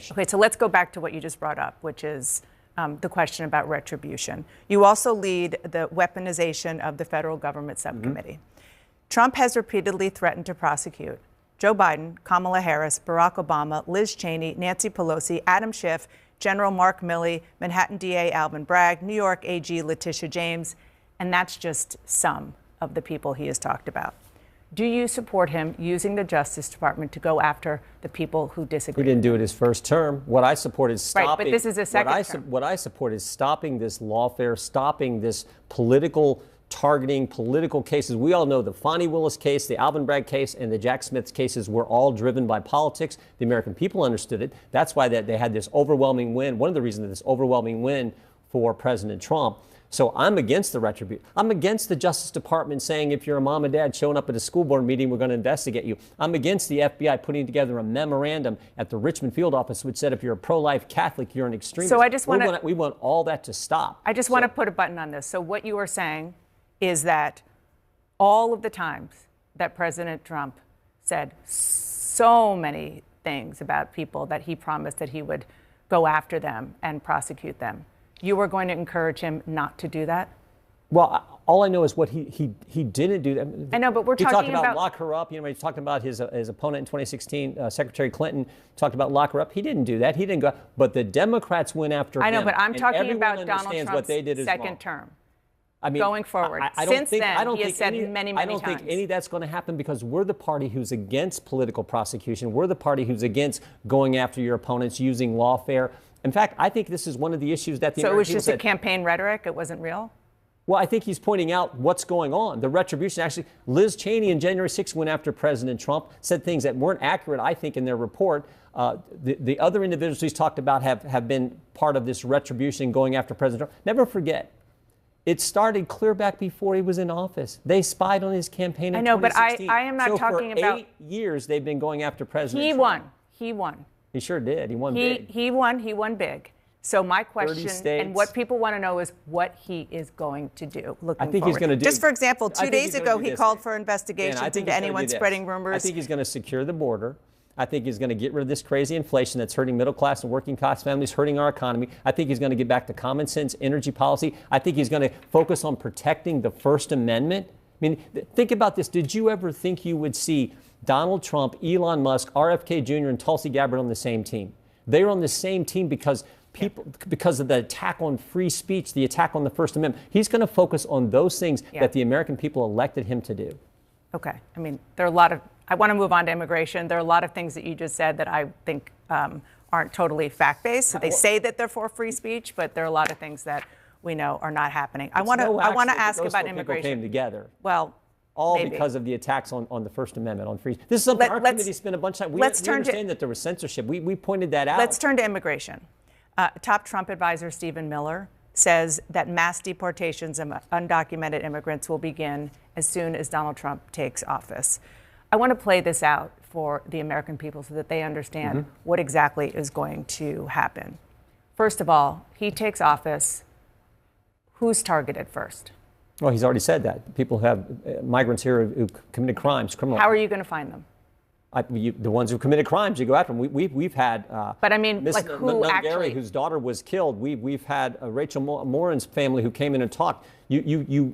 finish. Okay, so let's go back to what you just brought up, which is the question about retribution. You also lead the weaponization of the federal government subcommittee. Trump has repeatedly threatened to prosecute Joe Biden, Kamala Harris, Barack Obama, Liz Cheney, Nancy Pelosi, Adam Schiff, General Mark Milley, Manhattan DA Alvin Bragg, New York AG Letitia James, and that's just some of the people he has talked about. Do you support him using the Justice Department to go after the people who disagree? He didn't do it his first term. What I support is stopping. Right, but this is a second term. What I support is stopping this lawfare, stopping this political targeting, political cases. We all know the Fonnie Willis case, the Alvin Bragg case, and the Jack Smith cases were all driven by politics. The American people understood it. That's why they had this overwhelming win. One of the reasons this overwhelming win for President Trump. So I'm against the retribution. I'm against the Justice Department saying if you're a mom and dad showing up at a school board meeting, we're going to investigate you. I'm against the FBI putting together a memorandum at the Richmond field office which said if you're a pro-life Catholic, you're an extremist. So I just we want all that to stop. I just want to put a button on this. So what you are saying is that all of the times that President Trump said so many things about people that he promised that he would go after them and prosecute them, you were going to encourage him not to do that? Well, all I know is what he didn't do. That. I know, but we're talking about lock her up. You know, he's talking about his opponent in 2016, Secretary Clinton, talked about lock her up. He didn't do that. He didn't go. But the Democrats went after him. I know, but I'm talking about Donald what Trump's they did second term. I mean, going forward. Since then, he has said many times. I don't think any of that's going to happen because we're the party who's against political prosecution. We're the party who's against going after your opponents using lawfare. In fact, I think this is one of the issues that the So American it was people just said, a campaign rhetoric? It wasn't real? Well, I think he's pointing out what's going on. The retribution. Actually, Liz Cheney on January 6th went after President Trump, said things that weren't accurate, I think, in their report. The other individuals he's talked about have been part of this retribution going after President Trump. Never forget, it started clear back before he was in office. They spied on his campaign in 2016. I am not talking about... for 8 years, they've been going after President Trump. He won. He sure did. He won big. He won big. So my question, and what people want to know, is what he is going to do looking I think forward. He's going to do. Just for example, 2 days ago, he called for investigations into anyone spreading rumors. I think he's going to secure the border. I think he's going to get rid of this crazy inflation that's hurting middle class and working class families, hurting our economy. I think he's going to get back to common sense energy policy. I think he's going to focus on protecting the First Amendment. I mean, think about this. Did you ever think you would see Donald Trump, Elon Musk, RFK Jr., and Tulsi Gabbard on the same team? They were on the same team because of the attack on free speech, the attack on the First Amendment. He's going to focus on those things that the American people elected him to do. Okay. I mean, there are a lot of... I want to move on to immigration. There are a lot of things that you just said that I think aren't totally fact-based. So they say that they're for free speech, but there are a lot of things that we know are not happening. I want to ask about immigration. Came together. Well, all maybe. Because of the attacks on the First Amendment, on free. This is something our committee spent a bunch of time. We understand that there was censorship. We pointed that out. Let's turn to immigration. Top Trump advisor Stephen Miller says that mass deportations of undocumented immigrants will begin as soon as Donald Trump takes office. I want to play this out for the American people so that they understand what exactly is going to happen. First of all, he takes office. Who's targeted first? Well, he's already said that. People who have migrants here who committed crimes, criminal. How are you going to find them? The ones who committed crimes, you go after them. We've had. But I mean, like who actually? Whose daughter was killed. We've had Rachel Morin's family who came in and talked.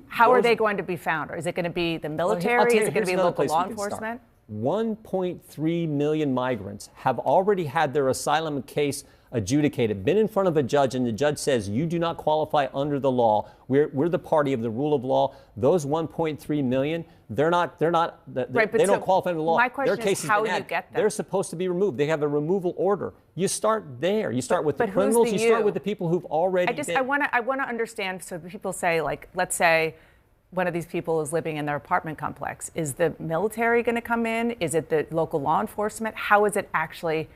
How are they going to be found? Or is it going to be the military? Is it going to be local law enforcement? 1.3 million migrants have already had their asylum case adjudicated, been in front of a judge, and the judge says you do not qualify under the law. We're the party of the rule of law. Those 1.3 million, they don't qualify under the law. My question is how you get them. They're supposed to be removed. They have a removal order. You start there. You start with the criminals. You start with the people who've already. I want to understand. So people say, like, let's say one of these people is living in their apartment complex. Is the military going to come in? Is it the local law enforcement? How is it actually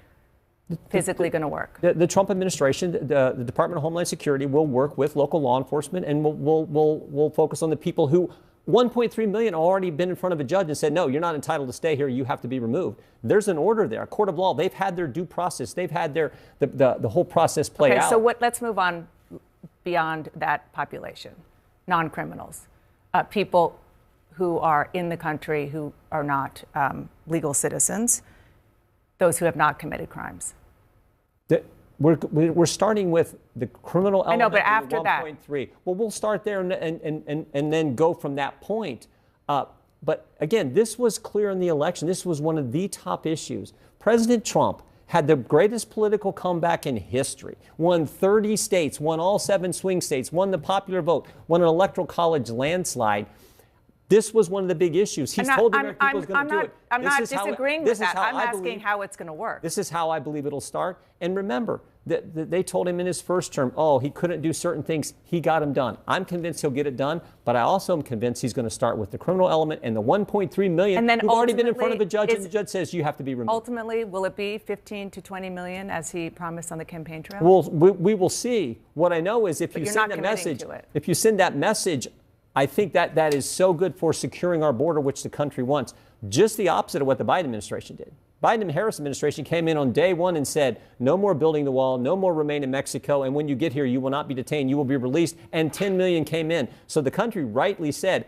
physically going to work? The Trump administration, the Department of Homeland Security, will work with local law enforcement, and we'll focus on the people who 1.3 million already been in front of a judge and said, no, you're not entitled to stay here. You have to be removed. There's an order there, a court of law. They've had their due process. They've had the whole process played out. So let's move on beyond that population, non-criminals, people who are in the country who are not legal citizens, those who have not committed crimes. We're starting with the criminal element. I know, but after that. 1.3. Well, we'll start there and then go from that point. But again, this was clear in the election. This was one of the top issues. President Trump had the greatest political comeback in history, won 30 states, won all 7 swing states, won the popular vote, won an electoral college landslide. This was one of the big issues. He's told the American people he's going to do it. I'm not disagreeing with that. I'm asking how it's going to work. This is how I believe it'll start. And remember, they told him in his first term, he couldn't do certain things. He got them done. I'm convinced he'll get it done, but I also am convinced he's going to start with the criminal element and the 1.3 million who've already been in front of a judge, and the judge says you have to be removed. Ultimately, will it be 15 to 20 million as he promised on the campaign trail? Well, we will see. What I know is if you send that message, I think that is so good for securing our border, which the country wants. Just the opposite of what the Biden administration did. Biden and Harris administration came in on day one and said, no more building the wall, no more remain in Mexico, and when you get here, you will not be detained, you will be released, and 10 million came in. So the country rightly said,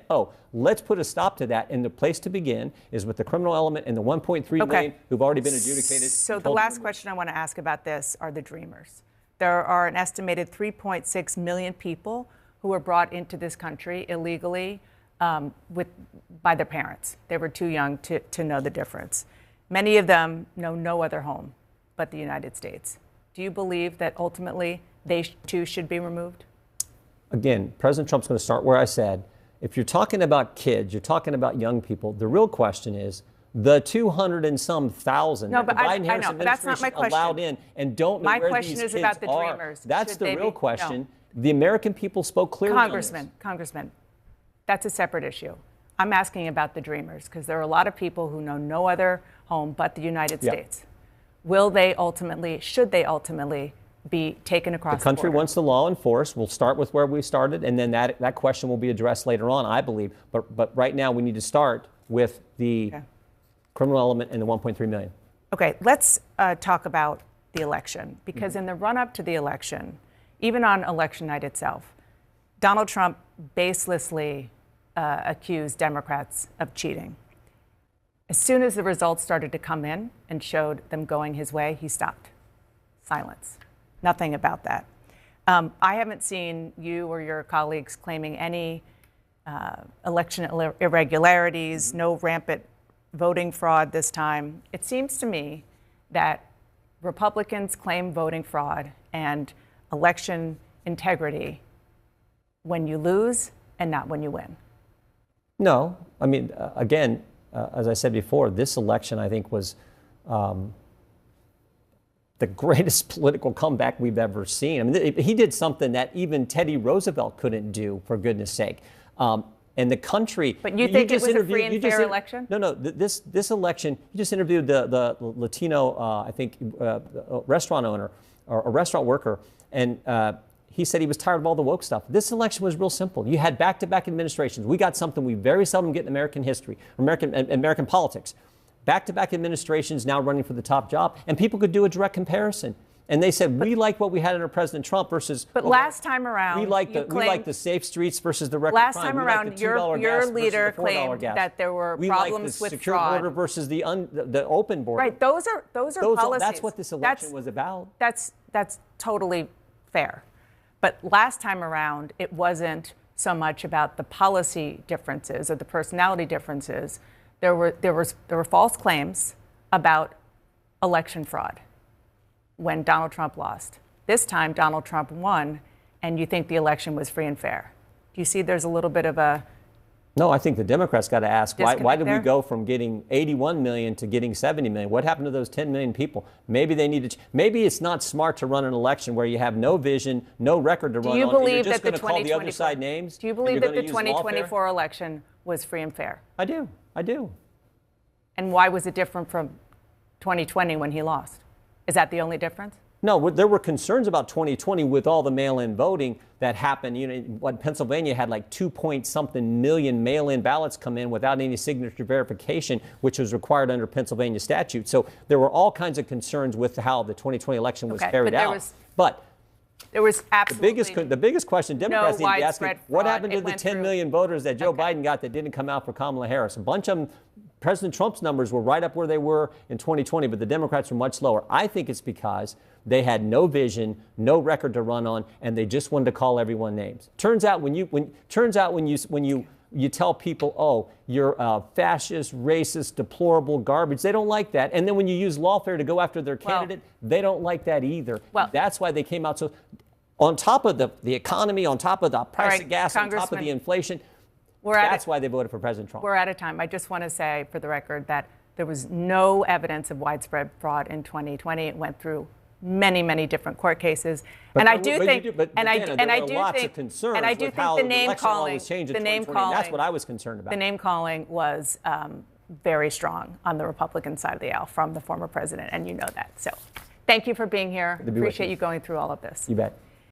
let's put a stop to that, and the place to begin is with the criminal element and the 1.3 million who've already been adjudicated. So the last question I want to ask about this are the dreamers. There are an estimated 3.6 million people who were brought into this country illegally by their parents. They were too young to know the difference. Many of them know no other home but the United States. Do you believe that ultimately they too should be removed? Again, President Trump's going to start where I said. If you're talking about kids, you're talking about young people, the real question is the 200 and some thousand that the Biden-Harris administration allowed in and don't know where these kids are. My question is about the dreamers. That's the real question. No. The American people spoke clearly. Congressman, that's a separate issue. I'm asking about the dreamers because there are a lot of people who know no other home but the United States. Will they ultimately, should they ultimately be taken across the border? The country wants the law enforced. We'll start with where we started, and then that question will be addressed later on, I believe. But right now we need to start with the criminal element and the 1.3 million. Okay, let's talk about the election because in the run-up to the election, even on election night itself, Donald Trump baselessly accused Democrats of cheating. As soon as the results started to come in and showed them going his way, he stopped. Silence. Nothing about that. I haven't seen you or your colleagues claiming any election irregularities, no rampant voting fraud this time. It seems to me that Republicans claim voting fraud and election integrity when you lose and not when you win. No. I mean, again, as I said before, this election, I think, was the greatest political comeback we've ever seen. I mean, he did something that even Teddy Roosevelt couldn't do, for goodness sake. And the country. But you think it was a free and fair election? No. This election, you just interviewed the Latino, I think, restaurant owner or a restaurant worker, and he said he was tired of all the woke stuff. This election was real simple. You had back-to-back administrations. We got something we very seldom get in American history, American politics. Back-to-back administrations now running for the top job, and people could do a direct comparison. And they said, we like what we had under President Trump versus. But last time around, we like the safe streets versus the record crime. Last time around, your leader claimed that there were problems with fraud. We like the secure border versus the open border. Right, those are policies. That's what this election was about. That's totally fair. But last time around, it wasn't so much about the policy differences or the personality differences. There were false claims about election fraud when Donald Trump lost. This time, Donald Trump won, and you think the election was free and fair. Do you see there's a little bit of a... No, I think the Democrats got to ask, why did we go from getting 81 million to getting 70 million? What happened to those 10 million people? Maybe they need to... Maybe it's not smart to run an election where you have no vision, no record to run on. You're just going to call the other side names? Do you believe that the 2024 election was free and fair? I do. And why was it different from 2020 when he lost? Is that the only difference? No, there were concerns about 2020 with all the mail-in voting that happened. You know, Pennsylvania had like 2-point-something million mail-in ballots come in without any signature verification, which was required under Pennsylvania statute. So there were all kinds of concerns with how the 2020 election was carried out. But there was absolutely the biggest question Democrats need to be asking, what happened to the 10 million voters that Joe Biden got that didn't come out for Kamala Harris? A bunch of them, President Trump's numbers were right up where they were in 2020, but the Democrats were much lower. I think it's because They had no vision, no record to run on, and they just wanted to call everyone names. Turns out when you tell people, oh, you're fascist, racist, deplorable garbage, they don't like that. And then when you use lawfare to go after their candidate, they don't like that either. Well, that's why they came out. So on top of the economy, on top of the price of gas, on top of the inflation, that's why they voted for President Trump. We're out of time. I just want to say, for the record, that there was no evidence of widespread fraud in 2020. It went through many, many different court cases, and I do think, and I do think the name calling, that's what I was concerned about. The name calling was very strong on the Republican side of the aisle from the former president, and you know that. So, thank you for being here. Appreciate you going through all of this. You bet.